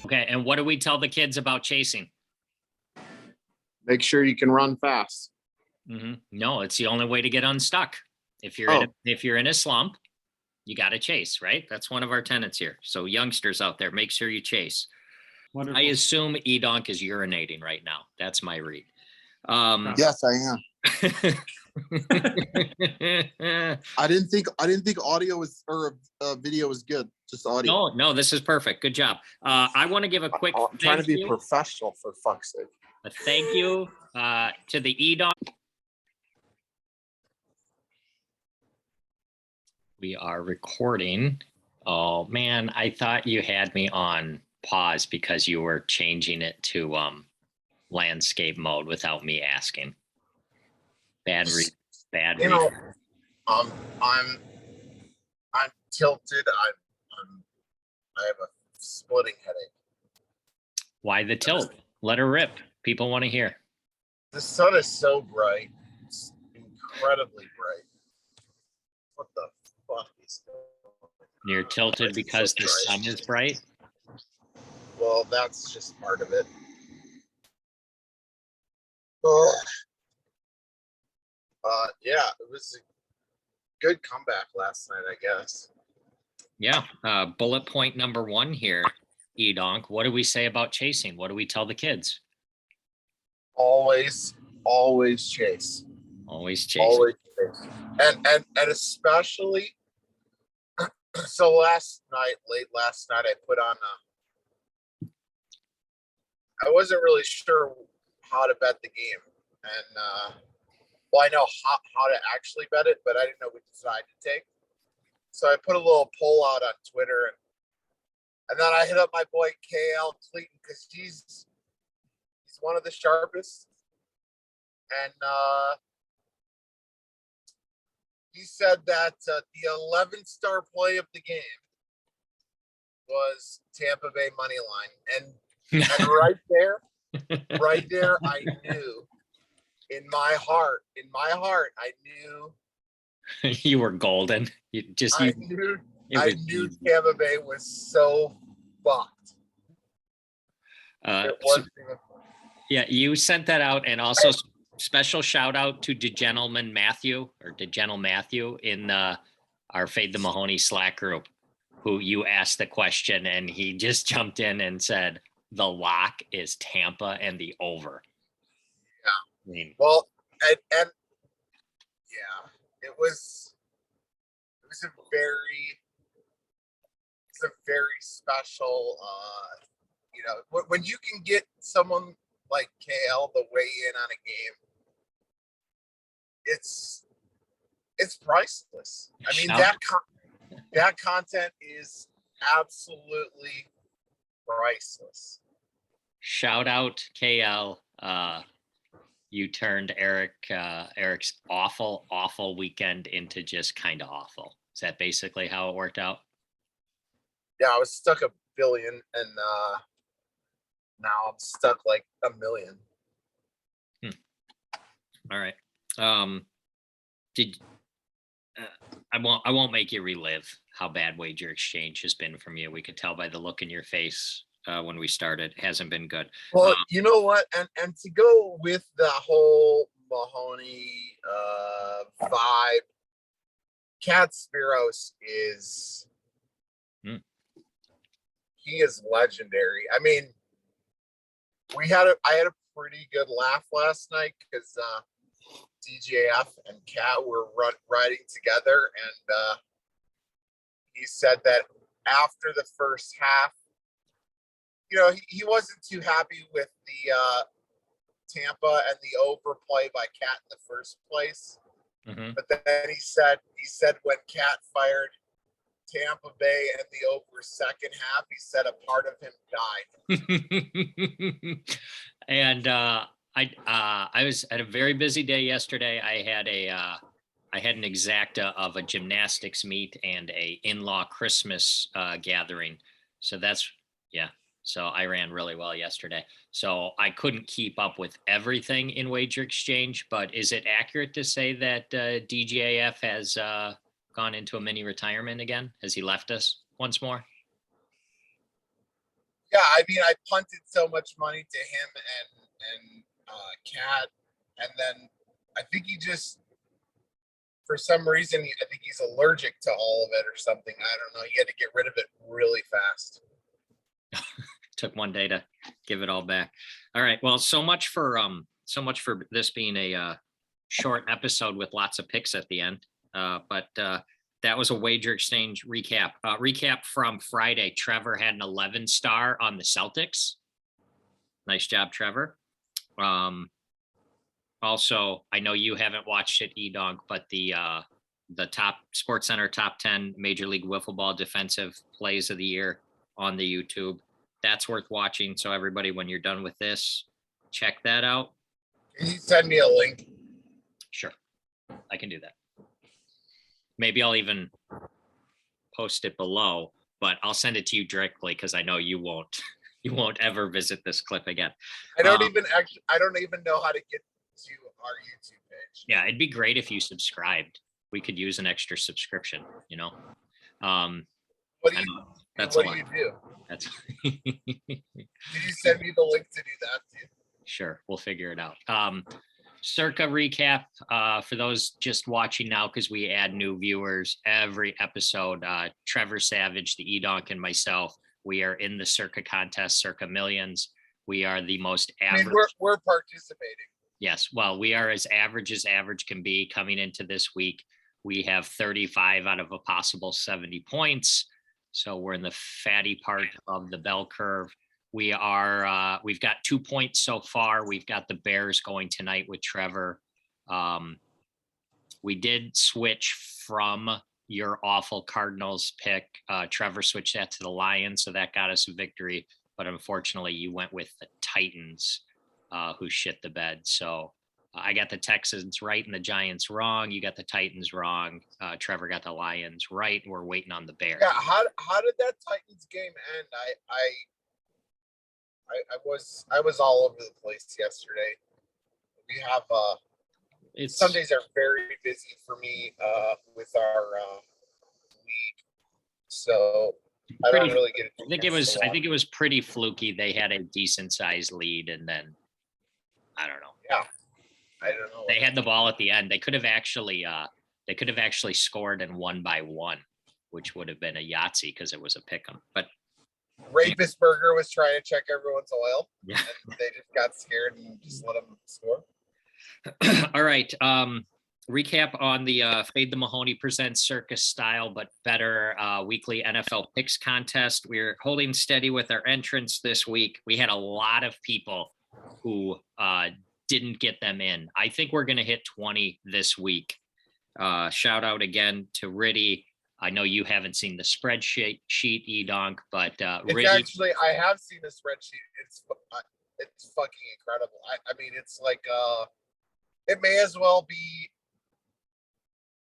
Okay, and what do we tell the kids about chasing? Make sure you can run fast. No, it's the only way to get unstuck. If you're in a slump, you got to chase, right? That's one of our tenets here. So youngsters out there, make sure you chase. Wonderful. I assume EDonk is urinating right now. That's my read. Yes, I am. I didn't think audio was or video was good. Just audio. No, this is perfect. Good job. I want to give a quick. I'm trying to be professional, for fuck's sake. A thank you to the EDonk. We are recording. Oh man, I thought you had me on pause because you were changing it to landscape mode without me asking. Bad read. I'm tilted. I have a splitting headache. Why the tilt? Let her rip. People want to hear. The sun is so bright. It's incredibly bright. What the fuck is going on? You're tilted because the sun is bright? Well, that's just part of it. Yeah, it was a good comeback last night, I guess. Yeah. Bullet point number 1 here, EDonk. What do we say about chasing? What do we tell the kids? Always chase. Always chase. Always chase. And especially, so late last night, I put on I wasn't really sure how to bet the game. And, well, I know how to actually bet it, but I didn't know which side to take. So I put a little poll out on Twitter, and then I hit up my boy KL Clayton because he's one of the sharpest. And he said that the 11-star play of the game was Tampa Bay money line, and right there, I knew. In my heart, I knew you were golden. I knew Tampa Bay was so fucked. Yeah, you sent that out, and also special shout out to DeGentleman Matthew in our Fade the Mahoney Slack group, who you asked the question, and he just jumped in and said the lock is Tampa and the over. Well, and yeah, it was a very special. When you can get someone like KL to weigh in on a game, it's priceless. I mean, that content is absolutely priceless. Shout out KL. You turned Eric's awful weekend into just kind of awful. Is that basically how it worked out? Yeah, I was stuck $1 billion, and now I'm stuck like $1 million. All right. I won't make you relive how bad Wager Exchange has been from you. We could tell by the look in your face. When we started, it hasn't been good. Well, you know what, and to go with the whole Mahoney vibe, Cat Spiros is he is legendary. I mean, I had a pretty good laugh last night because DJF and Cat were riding together, and he said that after the first half, he wasn't too happy with the Tampa and the overplay by Cat in the first place. Mm-hmm. But then he said when Cat fired Tampa Bay and the over second half, he said a part of him died. And I was at a very busy day yesterday. I had an exacta of a gymnastics meet and a in-law Christmas gathering. So I ran really well yesterday. So I couldn't keep up with everything in Wager Exchange, but is it accurate to say that DJF has gone into a mini retirement again? Has he left us once more? Yeah, I mean, I punted so much money to him and Cat, and then I think he just, for some reason, I think he's allergic to all of it or something. I don't know. He had to get rid of it really fast. Took one day to give it all back. All right. Well, so much for this being a short episode with lots of picks at the end. But that was a wager exchange recap. Recap from Friday. Trevor had an 11-star on the Celtics. Nice job, Trevor. Also, I know you haven't watched it, EDonk, but the top Sports Center top 10 Major League Wiffle Ball defensive plays of the year on the YouTube. That's worth watching. So everybody, when you're done with this, check that out. Can you send me a link? Sure, I can do that. Maybe I'll even post it below, but I'll send it to you directly because I know you won't ever visit this clip again. I don't even know how to get to our YouTube page. Yeah, it'd be great if you subscribed. We could use an extra subscription, you know. What do you that's what do you do? That's Did you send me the link to do that too? Sure, we'll figure it out. Circa recap for those just watching now, because we add new viewers every episode. Trevor Savage, the EDonk, and myself, we are in the Circa contest, Circa Millions. We are the most average. I mean, we're participating. Yes, well, we are as average can be. Coming into this week, we have 35 out of a possible 70 points. So we're in the fatty part of the bell curve. We've got 2 points so far. We've got the Bears going tonight with Trevor. We did switch from your awful Cardinals pick. Trevor switched that to the Lions, so that got us a victory. But unfortunately, you went with the Titans, who shit the bed. So I got the Texans right and the Giants wrong. You got the Titans wrong. Trevor got the Lions right. We're waiting on the Bears. Yeah, how did that Titans game end? I was all over the place yesterday. We have Sundays are very busy for me with our league, so I don't really get. I think it was pretty fluky. They had a decent sized lead, and then I don't know. Yeah, I don't know. They had the ball at the end. They could have actually scored and won by one, which would have been a Yahtzee because it was a pick 'em. But Rapist Burger was trying to check everyone's oil, yeah, and they just got scared and just let them score. All right. Recap on the Fade the Mahoney presents Circus Style but Better weekly NFL picks contest. We're holding steady with our entrance this week. We had a lot of people who didn't get them in. I think we're going to hit 20 this week. Shout out again to Riddy. I know you haven't seen the spreadsheet, EDonk, but Riddy, actually, I have seen the spreadsheet. It's fucking incredible. I mean, it's like it may as well be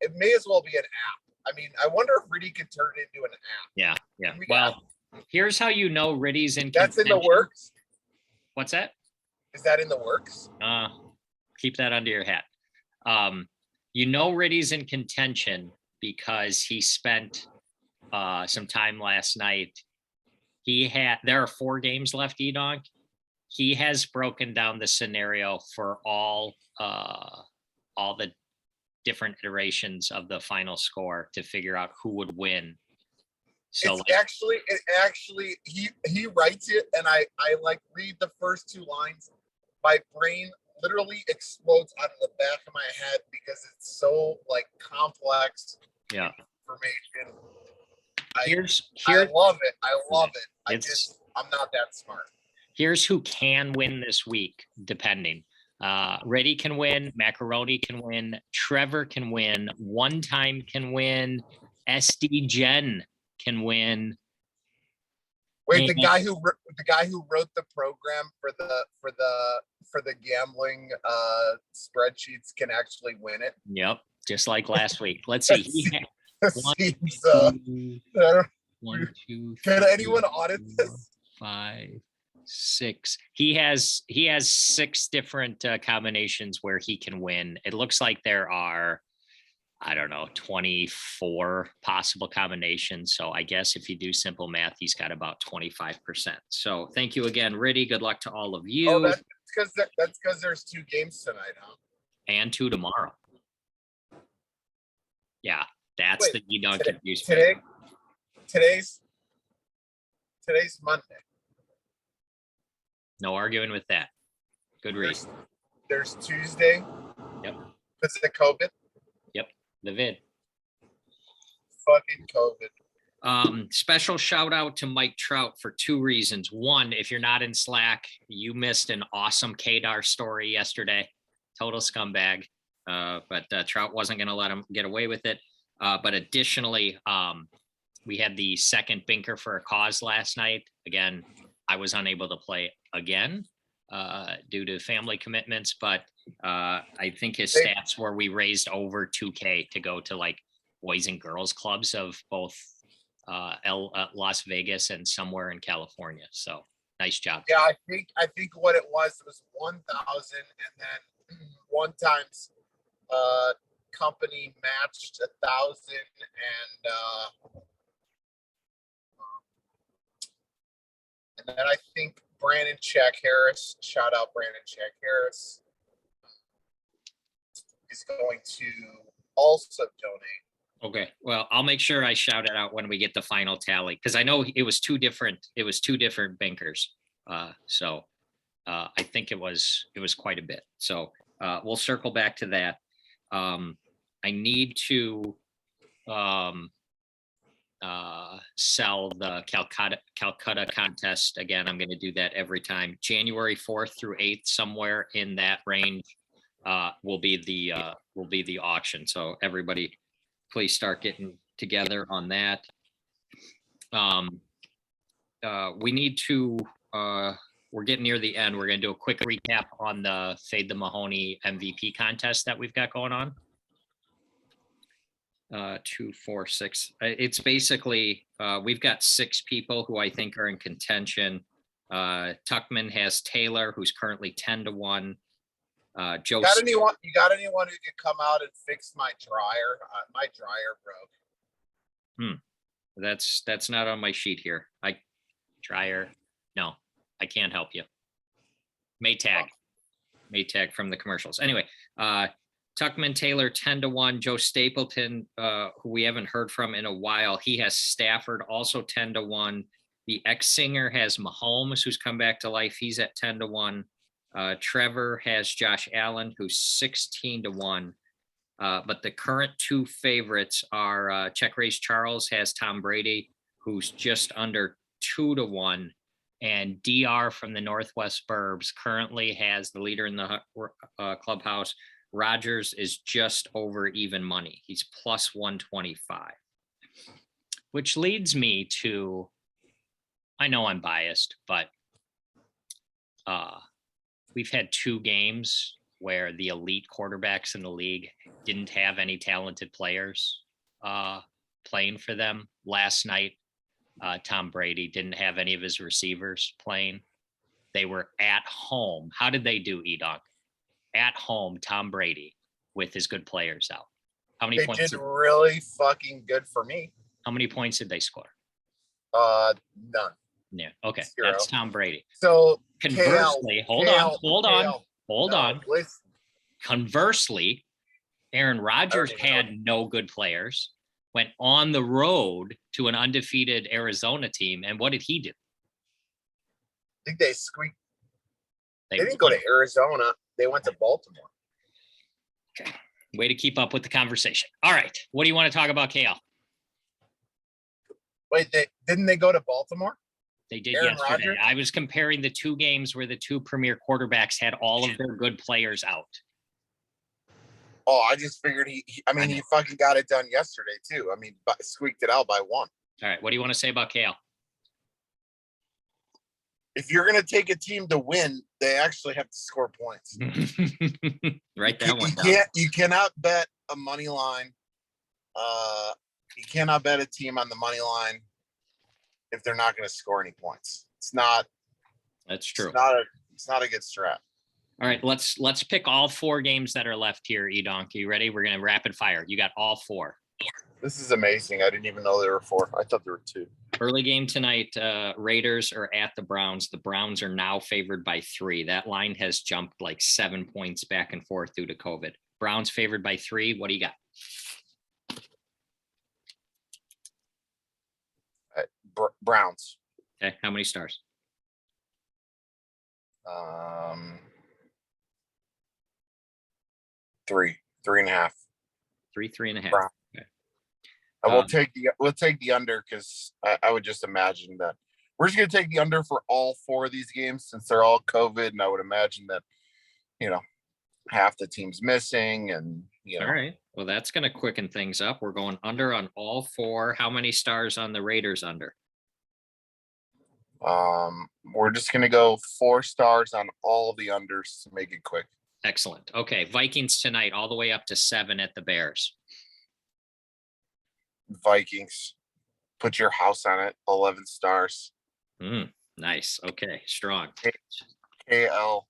an app. I mean, I wonder if Riddy could turn it into an app. Yeah. Well, here's how you know Riddy's in. That's in the works. What's that? Is that in the works? Keep that under your hat. You know Riddy's in contention because he spent some time last night. There are 4 games left, EDonk. He has broken down the scenario for all the different iterations of the final score to figure out who would win. So he writes it, and I like read the first 2 lines. My brain literally explodes out of the back of my head because it's so like complex information. I love it. I'm not that smart. Here's who can win this week, depending. Reddy can win, Macaroni can win, Trevor can win, One Time can win, SD Jen can win. Wait, the guy who wrote the program for the gambling spreadsheets can actually win it. Yep, just like last week. Let's see. One, two, can anyone audit this? 5, 6. He has 6 different combinations where he can win. It looks like there are I don't know, 24 possible combinations. So I guess if you do simple math, he's got about 25%. So thank you again, Riddy. Good luck to all of Oh, you. that's because there's 2 games tonight, huh? And 2 tomorrow. Yeah, that's Wait, the EDonk today- abuse. Today's Monday. No arguing with that. Good read. There's Tuesday. Yep. Because of COVID. Yep. The vid. Fucking COVID. Special shout out to Mike Trout for 2 reasons. One, if you're not in Slack, you missed an awesome Kadar story yesterday. Total scumbag. But Trout wasn't going to let him get away with it. But additionally, we had the second binker for a cause last night. Again, I was unable to play again due to family commitments, but I think his stats were we raised over 2K to go to like boys and girls clubs of both Las Vegas and somewhere in California. So nice job. Yeah, I think what it was 1,000, and then one time's company matched 1,000, and then I think Brandon Check Harris, shout out Brandon Check Harris, is going to also donate. Okay, well, I'll make sure I shout it out when we get the final tally, because I know it was two different bankers. So I think it was quite a bit. So we'll circle back to that. I need to sell the Calcutta contest again. I'm going to do that every time. January 4th through 8th, somewhere in that range, will be the auction. So everybody, please start getting together on that. We need to. We're getting near the end. We're going to do a quick recap on the Fade the Mahoney MVP contest that we've got going on. 2, 4, 6. It's basically we've got 6 people who I think are in contention. Tuckman has Taylor, who's currently 10-1. Joe. You got anyone who could come out and fix my dryer? My dryer broke. That's not on my sheet here. Dryer. No, I can't help you. Maytag from the commercials. Anyway, Tuckman Taylor 10-1. Joe Stapleton, who we haven't heard from in a while, he has Stafford also 10-1. The ex-singer has Mahomes, who's come back to life. He's at 10-1. Trevor has Josh Allen, who's 16-1. But the current 2 favorites are Check Raise Charles has Tom Brady, who's just under 2-1. And DR from the Northwest Burbs currently has the leader in the clubhouse. Rogers is just over even money. He's plus 125, which leads me to, I know I'm biased, but we've had 2 games where the elite quarterbacks in the league didn't have any talented players playing for them. Last night, Tom Brady didn't have any of his receivers playing. They were at home. How did they do, EDonk? At home, Tom Brady with his good players out. How many points? They did really fucking good for me. How many points did they score? None. Yeah. Okay. 0. That's Tom Brady. So conversely, hold on. Listen. Conversely, Aaron Rodgers had no good players, went on the road to an undefeated Arizona team. And what did he do? I think they squeaked. They didn't go to Arizona. They went to Baltimore. Okay. Way to keep up with the conversation. All right. What do you want to talk about, KL? Wait, didn't they go to Baltimore? They did yesterday. Rodgers? I was comparing the 2 games where the 2 premier quarterbacks had all of their good players out. Oh, I just figured he fucking got it done yesterday too. I mean, squeaked it out by 1. All right. What do you want to say about KL? If you're going to take a team to win, they actually have to score points. Write that one down. You cannot bet a money line. You cannot bet a team on the money line if they're not going to score any points. It's not. That's true. It's not a good strat. All right, let's pick all 4 games that are left here, EDonk. You ready? We're gonna rapid fire. You got all 4. This is amazing. I didn't even know there were 4. I thought there were 2. Early game tonight, Raiders are at the Browns. The Browns are now favored by 3. That line has jumped like 7 points back and forth due to COVID. Browns favored by 3. What do you got? Browns. Okay, how many stars? 3, 3.5. 3.5. Brown. Okay. We'll take the under because I would just imagine that we're just gonna take the under for all 4 of these games since they're all COVID, and I would imagine that half the team's missing, and All right. Well, that's gonna quicken things up. We're going under on all 4. How many stars on the Raiders under? We're just gonna go 4 stars on all the unders to make it quick. Excellent. Okay, Vikings tonight, all the way up to 7 at the Bears. Vikings, put your house on it. 11 stars. Nice. Okay, strong. KL.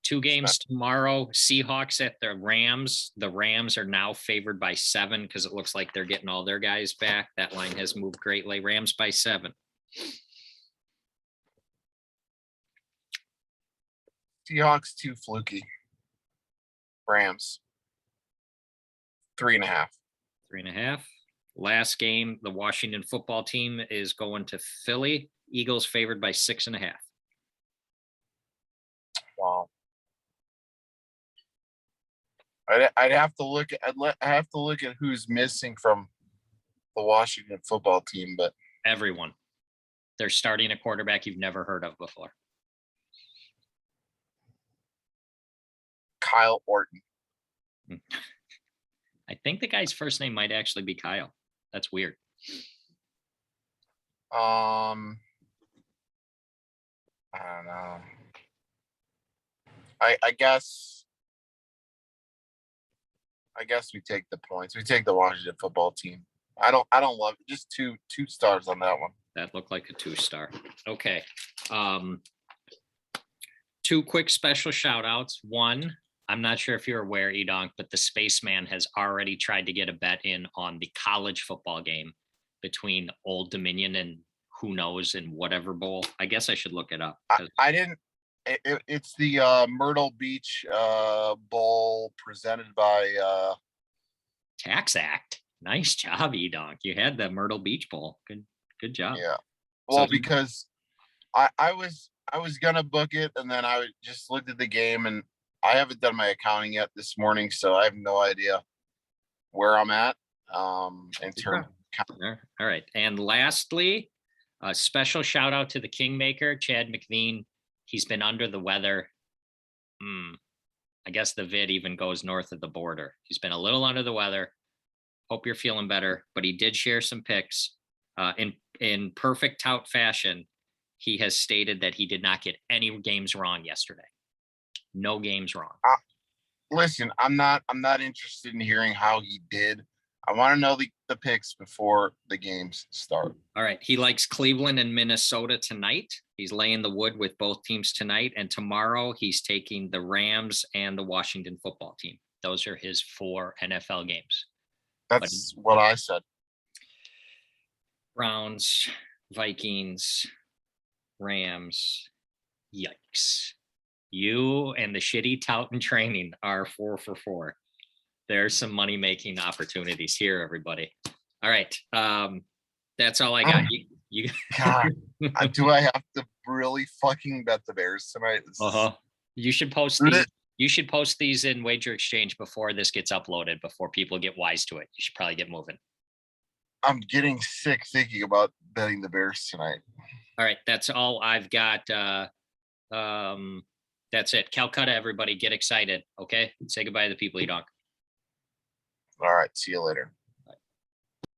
2 games tomorrow. Seahawks at the Rams. The Rams are now favored by 7 because it looks like they're getting all their guys back. That line has moved greatly. Rams by 7. Seahawks too fluky. Rams 3.5. 3.5. Last game, the Washington football team is going to Philly. Eagles favored by 6.5. Wow. I'd have to look at who's missing from the Washington football team, but Everyone. They're starting a quarterback you've never heard of before. Kyle Orton. I think the guy's first name might actually be Kyle. That's weird. I don't know. I guess we take the points. We take the Washington football team. I don't love it. Just two stars on that one. That looked like a 2-star. Okay. 2 quick special shout outs. One, I'm not sure if you're aware, EDonk, but the Spaceman has already tried to get a bet in on the college football game between Old Dominion and who knows in whatever bowl. I guess I should look it up. I didn't. It's the Myrtle Beach Bowl presented by Tax Act. Nice job, EDonk. You had the Myrtle Beach Bowl. Good job. Yeah. Well, So- because I was gonna book it, and then I just looked at the game, and I haven't done my accounting yet this morning, so I have no idea where I'm at in terms. All right. And lastly, a special shout out to the Kingmaker, Chad McVean. He's been under the weather. I guess the vid even goes north of the border. He's been a little under the weather. Hope you're feeling better, but he did share some pics. In perfect tout fashion, he has stated that he did not get any games wrong yesterday. No games wrong. Listen, I'm not interested in hearing how he did. I want to know the picks before the games start. All right. He likes Cleveland and Minnesota tonight. He's laying the wood with both teams tonight. And tomorrow he's taking the Rams and the Washington football team. Those are his 4 NFL games. That's what I said. Browns, Vikings, Rams. Yikes. You and the shitty tout and training are 4 for 4. There's some money-making opportunities here, everybody. All right. That's all I got. You God, do I have to really fucking bet the Bears tonight? You should post these. You should post these in Wager Exchange before this gets uploaded, before people get wise to it. You should probably get moving. I'm getting sick thinking about betting the Bears tonight. All right. That's all I've got. That's it. Calcutta, everybody, get excited. Okay. Say goodbye to the people, EDonk. All right. See you later.